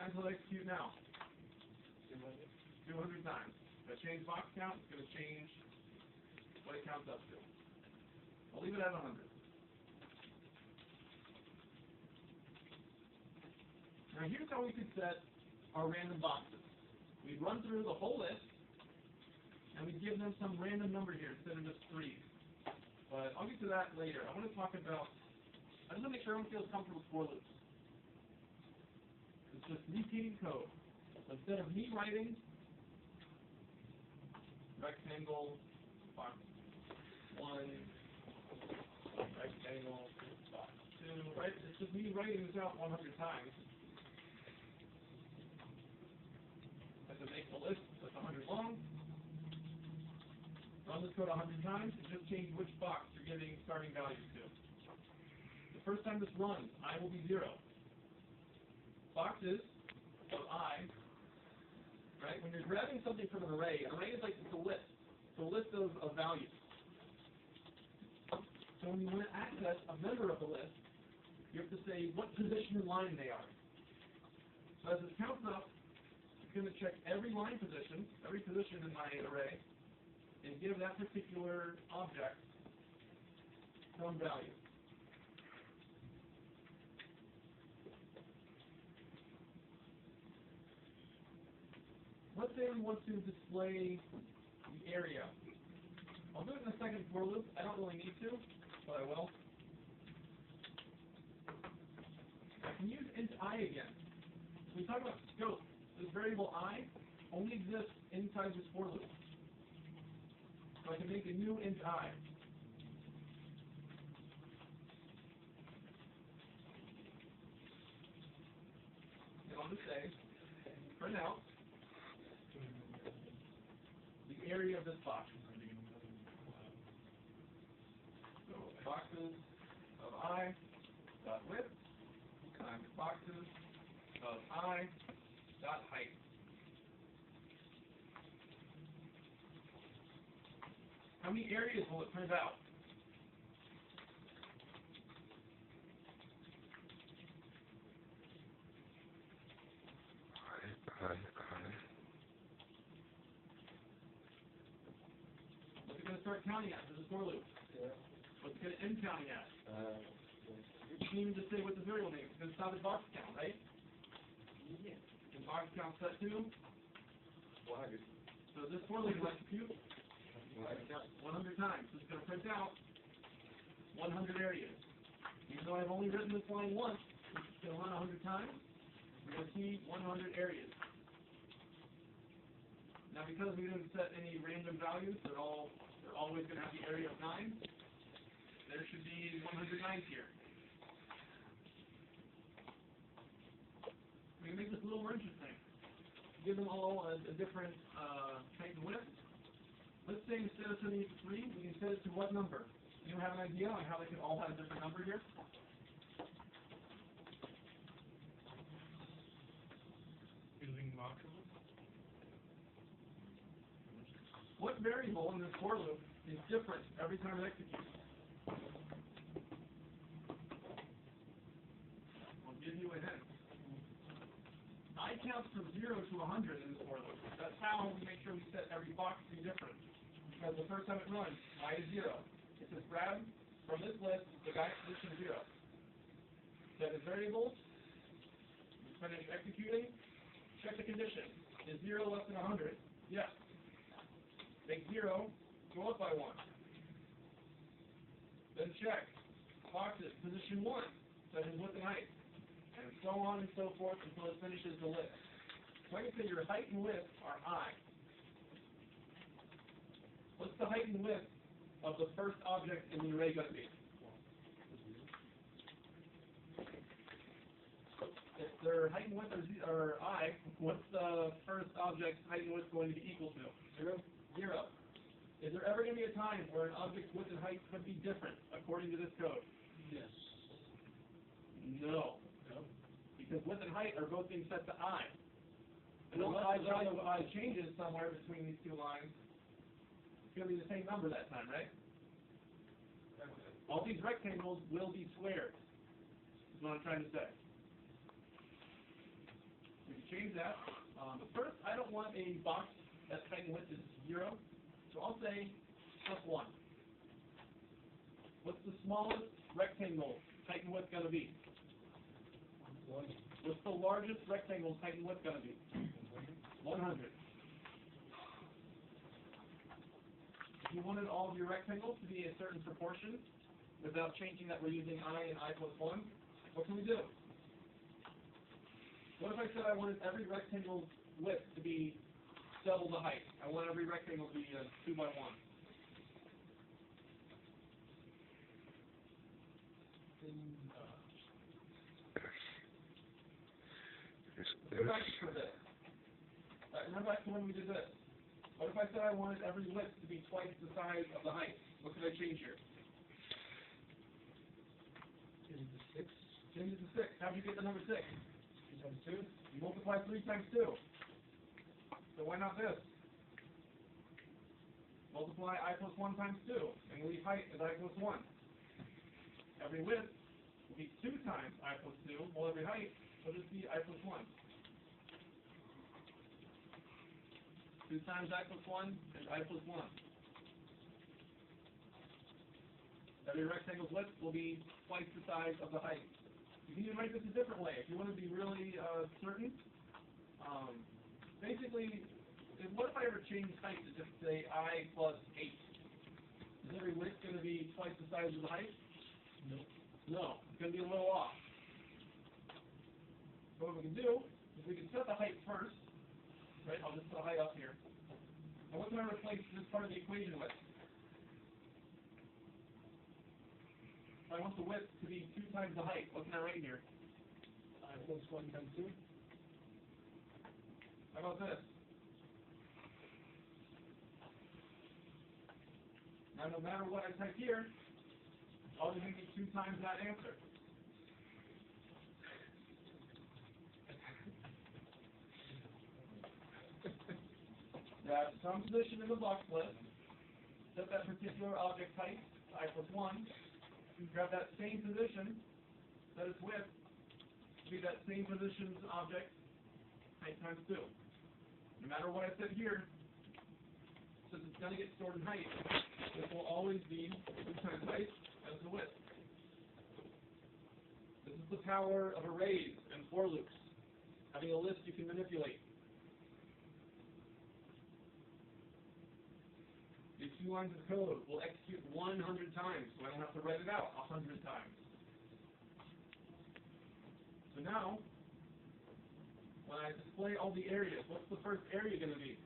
times will it execute now? 200 times. If I change box count, it's going to change what it counts up to. I'll leave it at 100. Now here's how we could set our random boxes. We'd run through the whole list, and we'd give them some random number here instead of just 3. But I'll get to that later. I want to talk about, I just want to make sure everyone feels comfortable with for loops. It's just repeating code. So instead of me writing rectangle box 1, rectangle box 2, right? It's just me writing this out 100 times. I have to make the list that's 100 long. Run this code 100 times and just change which box you're giving starting values to. The first time this runs, I will be 0. Boxes of I, right? When you're grabbing something from an array is like it's a list. It's a list of values. So when you want to access a member of the list, you have to say what position in line they are. So as it counts up, it's going to check every line position, every position in my array, and give that particular object some value. Let's say we want to display the area. I'll do it in a second for loop. I don't really need to, but I will. I can use int I again. So we talk about scope. This variable I only exists inside this for loop. So I can make a new int I. And I'll just say, print out the area of this box. So boxes of I dot width times boxes of I dot height. How many areas will it print out? What's it going to start counting at? This is for loop. Yeah. What's it going to end counting at? You can even just say what the variable name is. It's going to stop at box count, right? Yeah. And box count set to 100. So this for loop will execute 100 times. So it's going to print out 100 areas. Even though I've only written this line once, it's going to run 100 times. We're going to see 100 areas. Now, because we didn't set any random values, they're always going to have the area of 9. There should be 100 9s here. We can make this a little more interesting. Give them all a different height and width. Let's say instead of setting it to 3, we can set it to what number? You have an idea on how they could all have a different number here? Using markers. What variable in this for loop is different every time it executes? I'll give you a hint. I count from 0 to 100 in this for loop. That's how we make sure we set every box to be different. Because the first time it runs, I is 0. It says grab from this list the guy's position 0. Set as variables. Finish executing. Check the condition. Is 0 less than 100? Yes. Make 0 go up by 1. Then check. Boxes, position 1, set as width and height. And so on and so forth until it finishes the list. So I can say your height and width are I. What's the height and width of the first object in the array going to be? If their height and width are I, what's the first object's height and width going to be equal to? 0. 0. Is there ever going to be a time where an object's width and height could be different according to this code? Yes. No. No. Because width and height are both being set to I. And unless the value of I changes somewhere between these two lines, it's going to be the same number that time, right? All these rectangles will be squared, is what I'm trying to say. If change that. But first, I don't want a box that's height and width is 0, so I'll say +1. What's the smallest rectangle height and width going to be? 1. What's the largest rectangle's height and width going to be? 100. If you wanted all of your rectangles to be a certain proportion, without changing that we're using I and I plus 1, what can we do? What if I said I wanted every rectangle's width to be double the height? I want every rectangle to be 2 by 1. Go back to this. Remember back to when we did this. What if I said I wanted every width to be twice the size of the height? What could I change here? Change it to 6. Change it to 6. How do you get the number 6? 2 times 2. You multiply 3 times 2. So why not this? Multiply I plus 1 times 2, and leave height as I plus 1. Every width will be 2 times I plus 2, while every height will just be I plus 1. 2 times I plus 1 and I plus 1. Every rectangle's width will be twice the size of the height. You can even write this a different way. If you want to be really certain, basically, what if I ever change height to just say I plus 8? Is every width going to be twice the size of the height? No. No. It's going to be a little off. So what we can do is we can set the height first. Right? I'll just put a height up here. And what can I replace this part of the equation with? If I want the width to be 2 times the height, what can I write here? I plus 1 times 2. How about this? Now, no matter what I type here, I'll just get 2 times that answer. Grab some position in the box list, set that particular object height, I plus 1, grab that same position, set its width, to be that same position's object, height times 2. No matter what I set here, since it's going to get stored in height, this will always be 2 times height as the width. This is the power of arrays and for loops, having a list you can manipulate. These 2 lines of code will execute 100 times, so I don't have to write it out 100 times. So now, when I display all the areas, what's the first area going to be?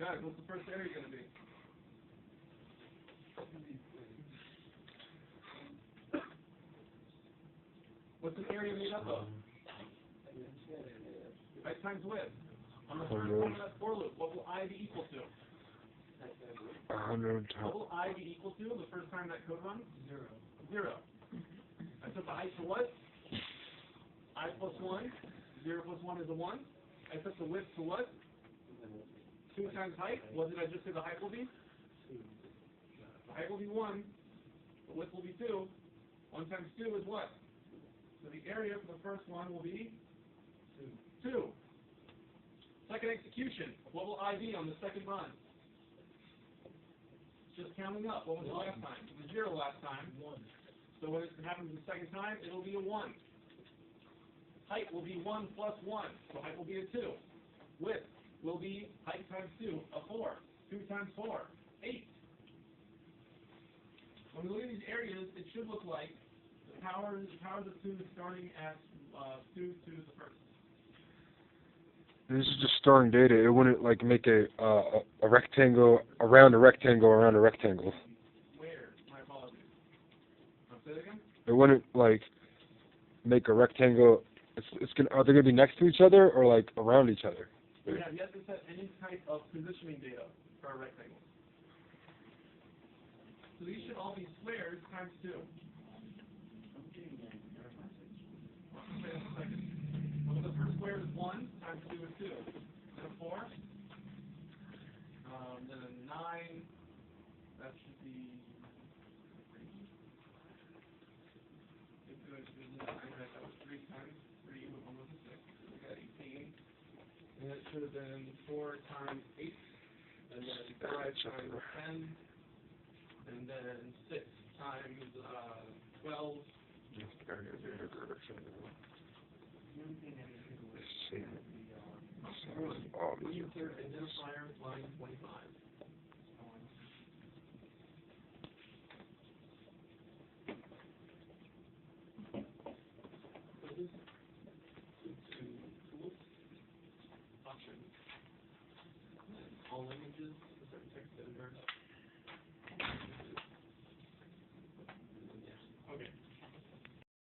Guys, what's the first area going to be? What's an area made up of? Height times width. On the first part of that for loop, what will I be equal to? 100 What will I be equal to the first time that code runs? 0. I set the height to what? I plus 1. 0 plus 1 is a 1. I set the width to what? 2 times height. What did I just say the height will be? 2. The height will be 1. The width will be 2. 1 times 2 is what? So the area for the first one will be 2. Second execution. What will I be on the second run? Just counting up. What was it last time? It was 0 last time. 1. So when it happens the second time, it will be a 1. Height will be 1 plus 1. So height will be a 2. Width will be height times 2, a 4. 2 times 4, 8. When we look at these areas, it should look like the powers of 2 starting at 2 to the first. This is just storing data. It wouldn't like make a rectangle around a rectangle around a rectangle. Where? My apologies. Say it again? It wouldn't like make a rectangle. It's gonna. Are they gonna be next to each other or like around each other? We have yet to set any type of positioning data for our rectangles. So these should all be squares times 2. Well, the first square is 1 times 2 is 2. Then a 4. Then a 9. That should be. doing business, I know that was 3 times 3, with almost a 6. We got 18. And it should have been 4 times 8, and then 5 times 10, and then 6 times 12. Insert identifier line 25.